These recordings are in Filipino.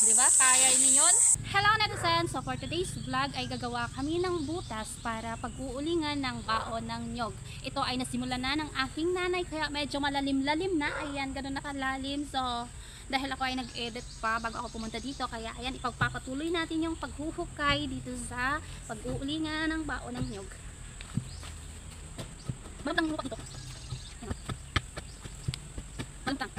Di ba? Kaya niyo yun? Hello netizens! So for today's vlog ay gagawa kami ng butas para pag-uulingan ng baon ng nyog. Ito ay nasimulan na ng aking nanay kaya medyo malalim-lalim na. Ayan, ganun na kalalim. So dahil ako ay nag-edit pa bago ako pumunta dito, kaya ayan, ipagpapatuloy natin yung paghuhukay dito sa pag-uulingan ng baon ng nyog. Balutang yung dito. Balutang.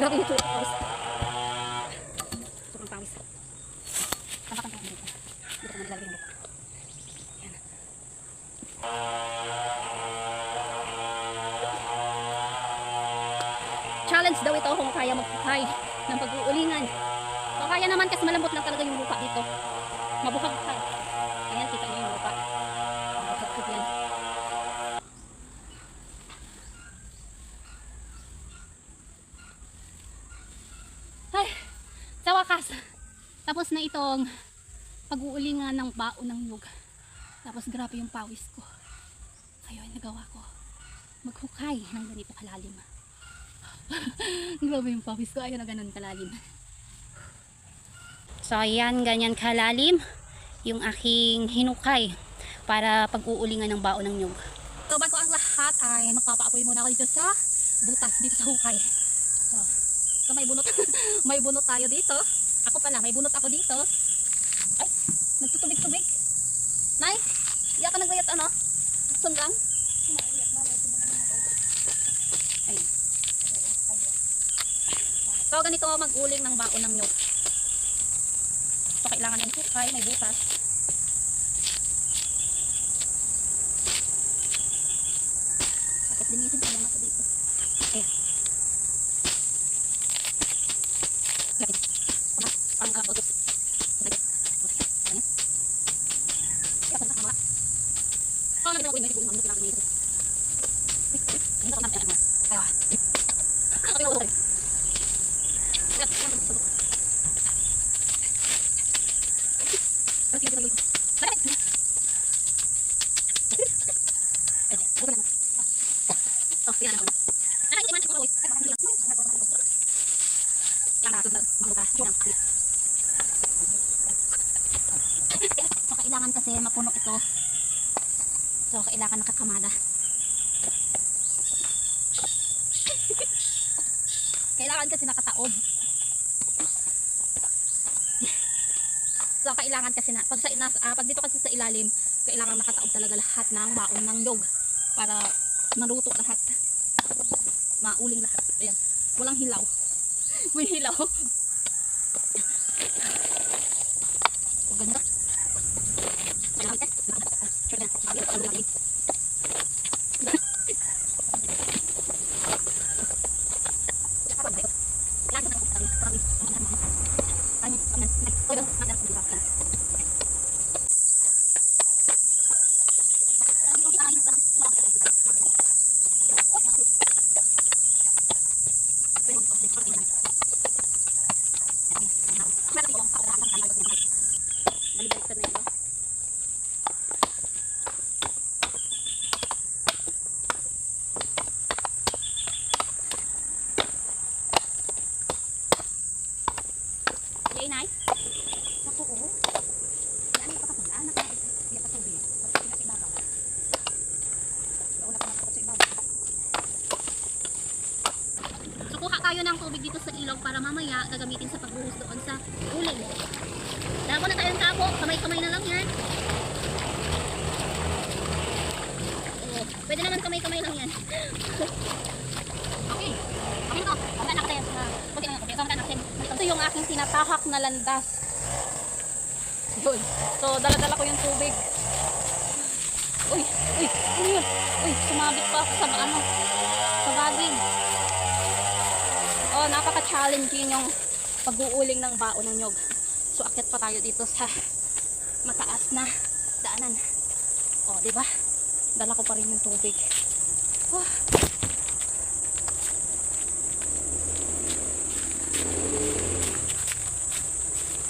Grabe ito. Sobrang pawis. Tampakan tayo dito. Dito ko naglalagay ng buka. Ayan. Challenge daw ito kung kaya magpukay ng pag-uulingan. So kaya naman kasi malambot lang talaga yung lupa dito. Mabuhag-hag. Ayan, kita niyo yung lupa. Mabuhag-hag yan. Ay, sa wakas, tapos na itong pag-uulingan ng baon ng nyog. Tapos grabe yung pawis ko. Ayun, nagawa ko. Maghukay ng ganito kalalim. Grabe yung pawis ko. Ayun na ganun kalalim. So ayan, ganyan kalalim yung aking hinukay para pag-uulingan ng baon ng nyog. So bago ang lahat ay magpapaapoy muna ako dito sa butas, dito sa hukay. So may bunot, may bunot tayo dito. Ako pala, may bunot ako dito. Ay, nagtutubig-tubig. Nay, iya ka naglayat ano? Sundang? Ayun. So ganito mag-uling ng baon ng nyog. So kailangan ng hukay, may butas. Tapos linisin ko lang ako dito. Ayan. So kailangan kasi mapuno ito. So kailangan nakakamada. Kailangan kasi nakataob. So kailangan kasi na pag dito kasi sa ilalim, kailangan nakataob talaga lahat ng baon ng nyog para maluto lahat. Mauling lahat. Ayan. Walang hilaw. May hilaw. O ganda. Yay, Nay? Ako, oo. Yan, ito ka pala. Anak na ito. Yan, patuloy. Patuloy sa ibabaw. Nauna pa natakot sa ibabaw. So, kuha tayo ng tubig dito sa ilog para mamaya gagamitin sa pagbuhos doon sa uling. kamay-kamay lang yan. Okay. Okay na to. Kamay na natin. Kunti lang yung kamay natin. Ito yung aking tinatahak na landas. Yun. So, dala-dala ko yung tubig. Uy, uy, ano yun? Uy, sumabit pa ako sa ano, sa baging. Oh, napaka-challenging yung pag-uuling ng baon ng nyog. So, akyat pa tayo dito sa mataas na daanan. Oh, di ba? Dala ko pa rin yung tubig. Oh.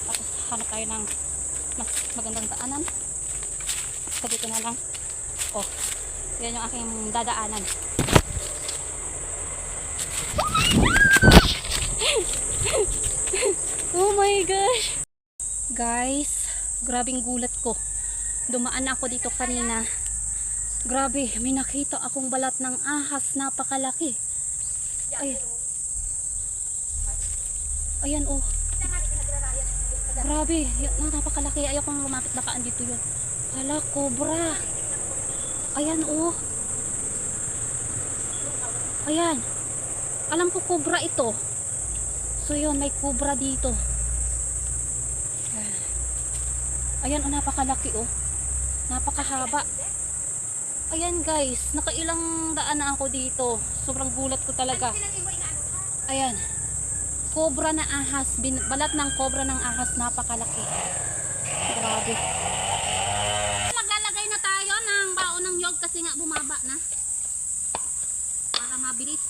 Tapos, hanap tayo ng mas magandang daanan. So, dito na lang. Oh, yan yung aking dadaanan. Oh my gosh! Guys, grabing gulat ko. Dumaan ako dito kanina. Grabe, may nakita akong balat ng ahas. Napakalaki. Ay. Ayan oh. Grabe, napakalaki. Ayaw kong lumapit bakaan dito yun. Hala, cobra. Ayan oh. Ayan. Alam ko cobra ito. So yun, may cobra dito. Ayan oh, napakalaki oh. Napakahaba. Ayan guys, nakailang daan na ako dito. Sobrang gulat ko talaga. Ayan. Cobra na ahas. Balat ng cobra ng ahas. Napakalaki. Grabe. Maglalagay na tayo ng baon ng nyog kasi nga bumaba na. Para mabilis.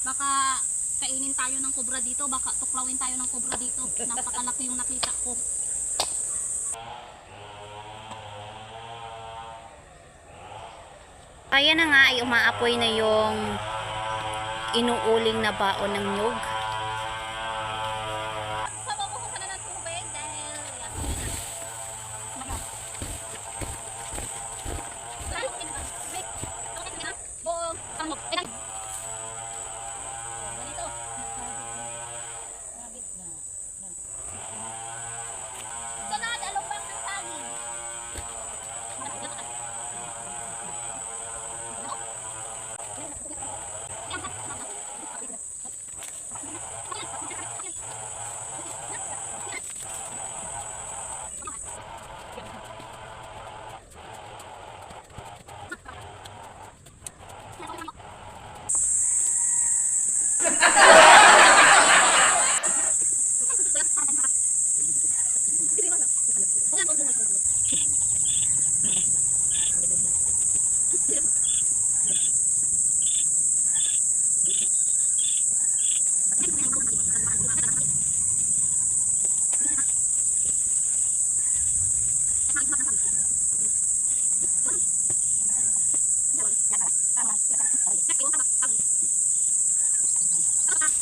Baka kainin tayo ng cobra dito. Baka tuklawin tayo ng cobra dito. Napakalaki yung nakita ko. Ayan na nga ay umaapoy na yung inuuling na baon ng nyog. Pabubuhusan na ng tubig dahil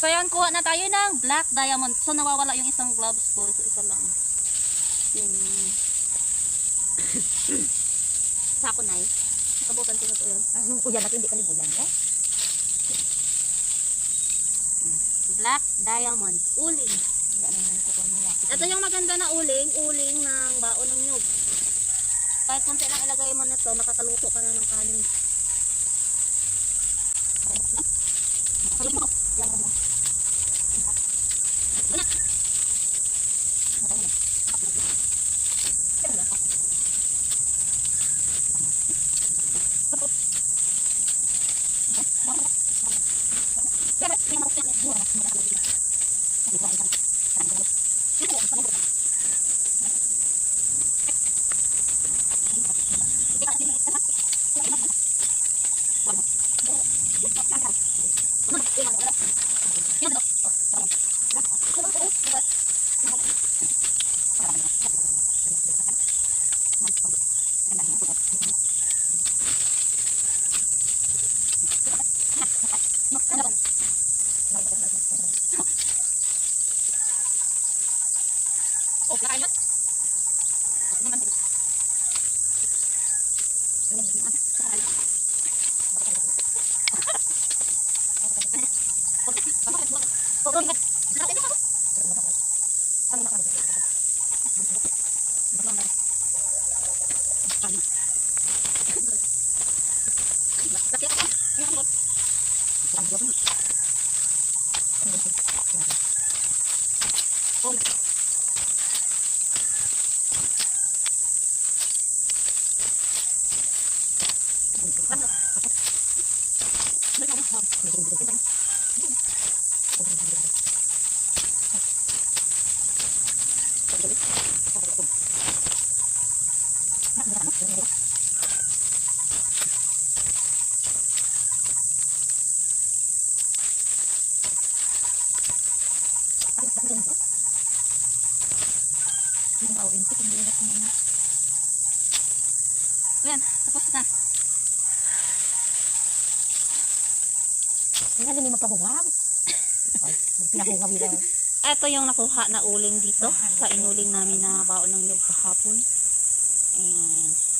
so yan, kuha na tayo ng black diamond. So nawawala yung isang gloves ko. So isa lang. Yung sako na nakabutan ko na ito yan. Anong kuya natin hindi kalimutan mo? Black diamond. Uling. Ito yung maganda na uling. Uling ng baon ng nyug. Kahit konti lang ilagay mo nito, makakaluto ka na ng kanin. Ayan, tapos na. Ang halin may magpahungab. Ay, pinahungab yun. Ito yung nakuha na uling dito sa inuling namin na baon ng nyug kahapon. Ayan.